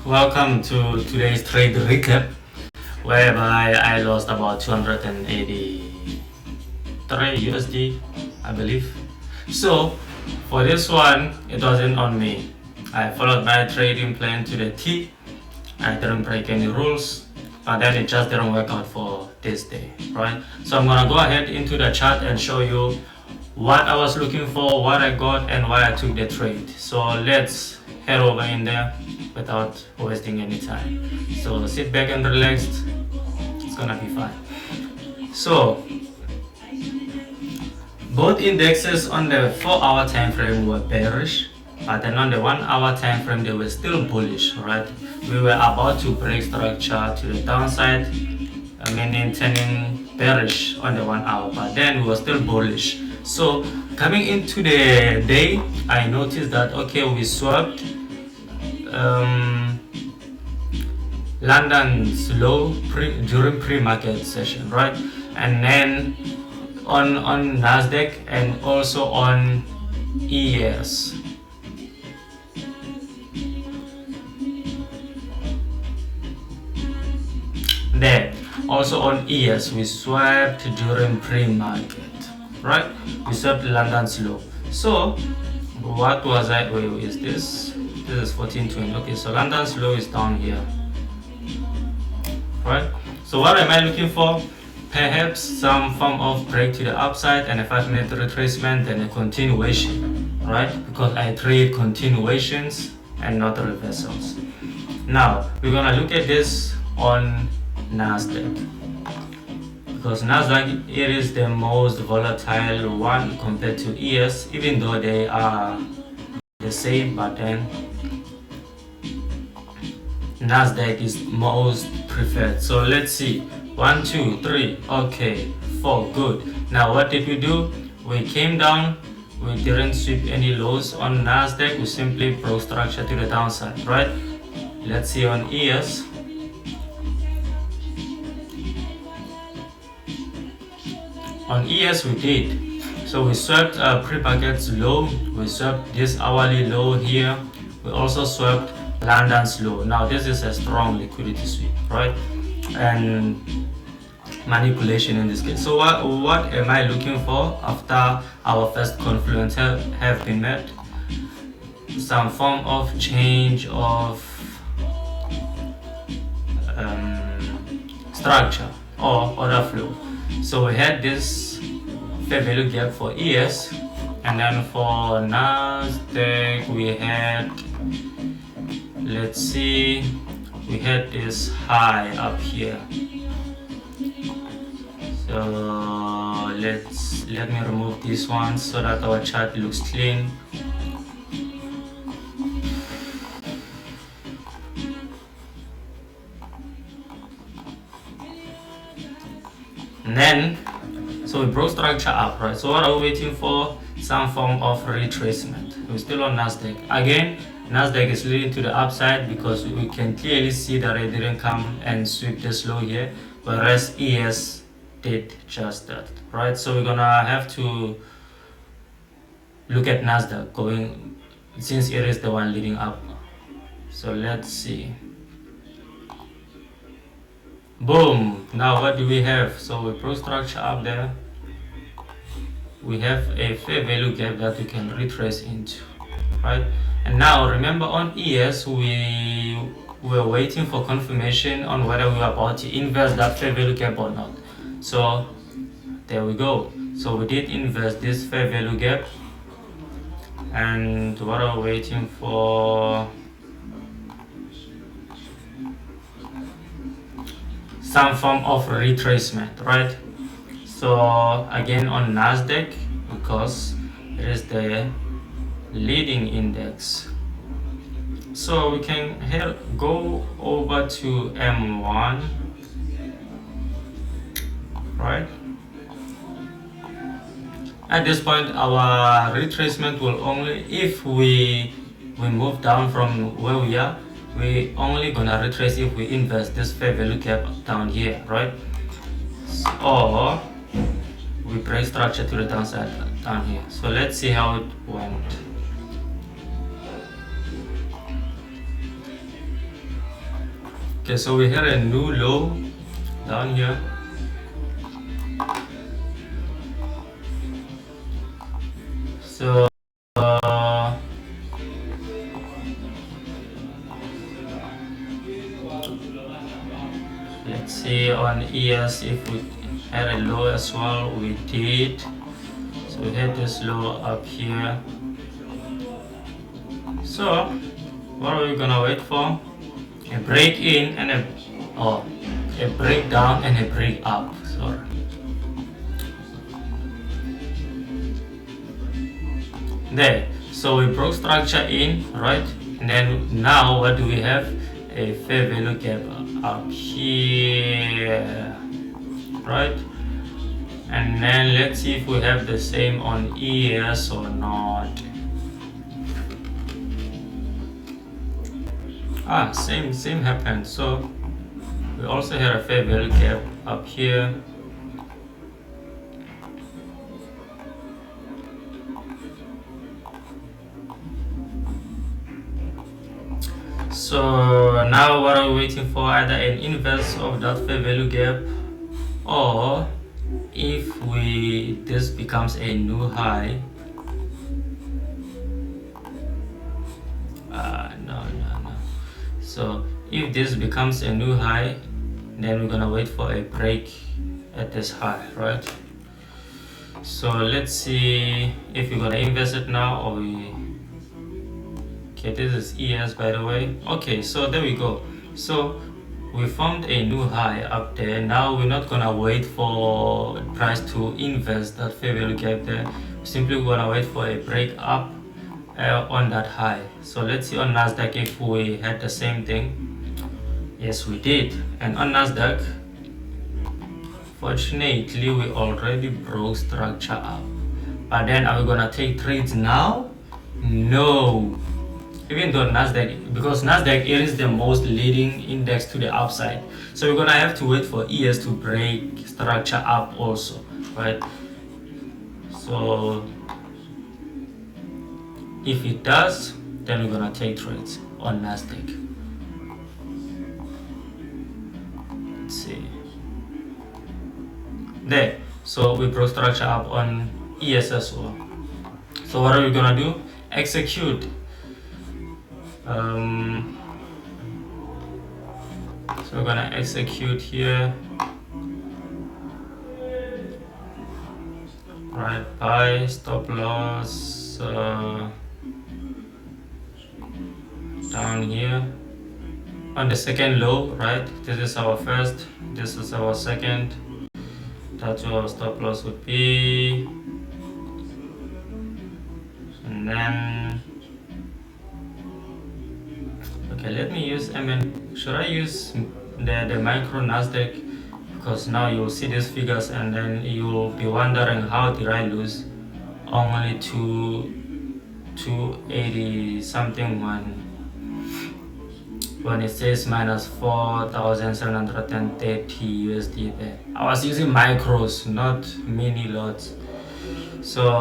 Welcome to today's trade recap, whereby I lost about 283 USD, I believe. So, for this one, it wasn't on me. I followed my trading plan to the T. I didn't break any rules, but then it just didn't work out for this day, right? So I'm gonna go ahead into the chart and show you what I was looking for, what I got, and why I took the trade. So let's head over in there without wasting any time. So sit back and relax, it's gonna be fine. So both indexes on the 4-hour time frame were bearish, but then on the 1-hour time frame they were still bullish, right? We were about to break structure to the downside, meaning turning bearish on the 1 hour, but then we were still bullish. So coming into the day, I noticed that okay, we swapped London's low during pre-market session, right? And then on Nasdaq and also on ES. There, also on ES, we swapped during pre-market, right? We swapped London's low. So what was I? Wait, is this? This is 1420. Okay, so London's low is down here, right? So what am I looking for? Perhaps some form of break to the upside and a 5-minute retracement, then a continuation, right? Because I trade continuations and not reversals. Now we're gonna look at this on Nasdaq, because Nasdaq, it is the most volatile one compared to ES, even though they are the same, but then Nasdaq is most preferred. So let's see, 1 2 3, okay, 4, good. Now what did we do? We came down, we didn't sweep any lows on Nasdaq, we simply broke structure to the downside, right? Let's see on ES. On ES we did. So we swept pre-market's low, we swept this hourly low here, we also swept London's low. Now this is a strong liquidity sweep, right? And manipulation in this case. So what am I looking for after our first confluence have been met? Some form of change of structure or order flow. So we had this fair value gap for ES, and then for Nasdaq we had, let's see, we had this high up here. So let me remove this one so that our chart looks clean. And then so we broke structure up, right? So what are we waiting for? Some form of retracement. We're still on Nasdaq. Again, Nasdaq is leading to the upside because we can clearly see that it didn't come and sweep this low here, whereas ES did just that, right? So we're gonna have to look at Nasdaq going, since it is the one leading up. So let's see. Boom. Now what do we have? So we broke structure up there. We have a fair value gap that we can retrace into, right? And now remember on ES we were waiting for confirmation on whether we were about to invest that fair value gap or not. So there we go. So we did invest this fair value gap, and what are we waiting for? Some form of retracement, right? So again on Nasdaq, because it is the leading index, so we can go over to M1, right? At this point our retracement will only, if we move down from where we are, we only gonna retrace if we invest this fair value gap down here, right? Or we break structure to the downside down here. So let's see how it went. Okay, so we hit a new low down here. So let's see on ES if we had a low as well. We did. So we had this low up here. So what are we gonna wait for? A break in and a break down and a break up. Sorry. There. So we broke structure in, right? And then now what do we have? A fair value gap up here, right? And then let's see if we have the same on ES or not. Same happened. So we also had a fair value gap up here. So now what are we waiting for? Either an inverse of that fair value gap, or if this becomes a new high. No. So if this becomes a new high, then we're gonna wait for a break at this high, right? So let's see if we're gonna invest it now or we. Okay, this is ES by the way. Okay, so there we go. So we formed a new high up there. Now we're not gonna wait for price to invest that fair value gap there. We're simply gonna wait for a break up on that high. So let's see on Nasdaq if we had the same thing. Yes, we did. And on Nasdaq, fortunately, we already broke structure up. But then are we gonna take trades now? No. Even though Nasdaq, because Nasdaq it is the most leading index to the upside, so we're gonna have to wait for ES to break structure up also, right? So if it does, then we're gonna take trades on Nasdaq. Let's see there. So we broke structure up on ES as well. So what are we gonna do? Execute. So we're gonna execute here, right? Buy, stop loss down here on the second low, right? This is our first, this is our second. That's what our stop loss would be, and then okay, let me use should I use the micro Nasdaq, because now you'll see these figures and then you'll be wondering how did I lose only 280 something when it says minus 4,730 USD there. I was using micros, not mini lots. So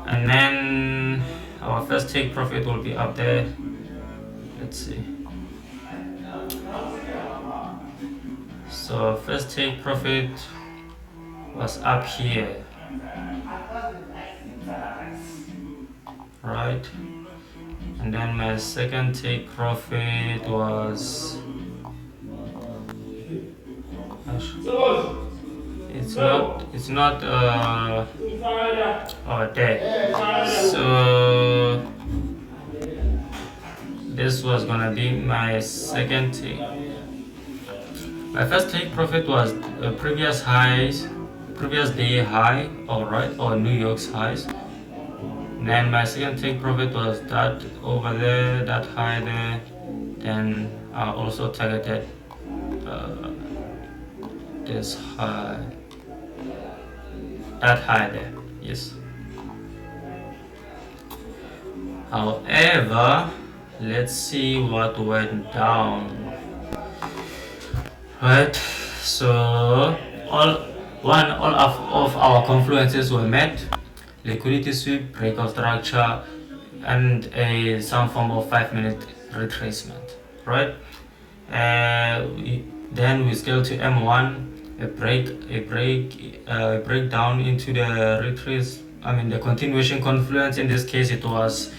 and then our first take profit will be up there. Let's see. So first take profit was up here, right? And then my second take profit was it's not there. So this was gonna be my second take. My first take profit was previous day high, alright, or New York's highs. Then my second take profit was that over there, that high there. Then I also targeted this high, that high there, yes. However, let's see what went down. Right, so all of our confluences were met: liquidity sweep, breakout structure, and some form of 5-minute retracement, right? Then we scale to M1, a breakdown into the retrace, the continuation confluence. In this case it was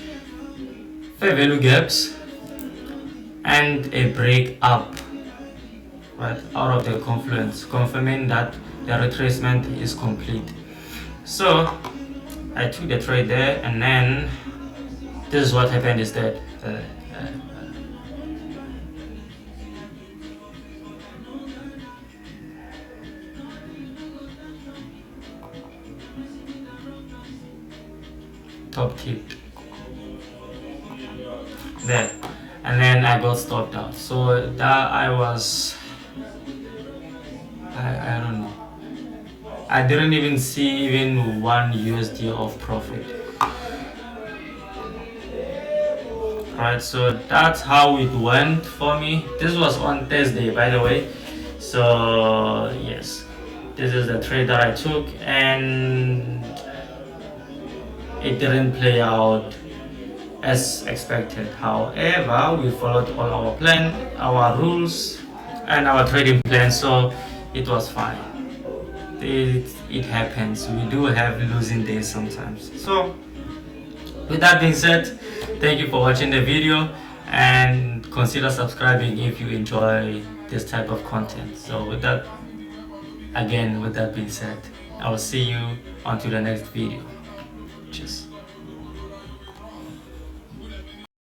fair value gaps and a break up, right, out of the confluence, confirming that the retracement is complete. So I took the trade there, and then this is what happened instead. Top tip there, and then I got stopped out. So that I don't know. I didn't even see even $1 of profit. Right, so that's how it went for me. This was on Thursday, by the way. So yes, this is the trade that I took, and it didn't play out as expected. However, we followed all our plan, our rules, and our trading plan, so it was fine. It happens. We do have losing days sometimes. So with that being said, thank you for watching the video, and consider subscribing if you enjoy this type of content. So with that being said, I will see you until the next video. Cheers.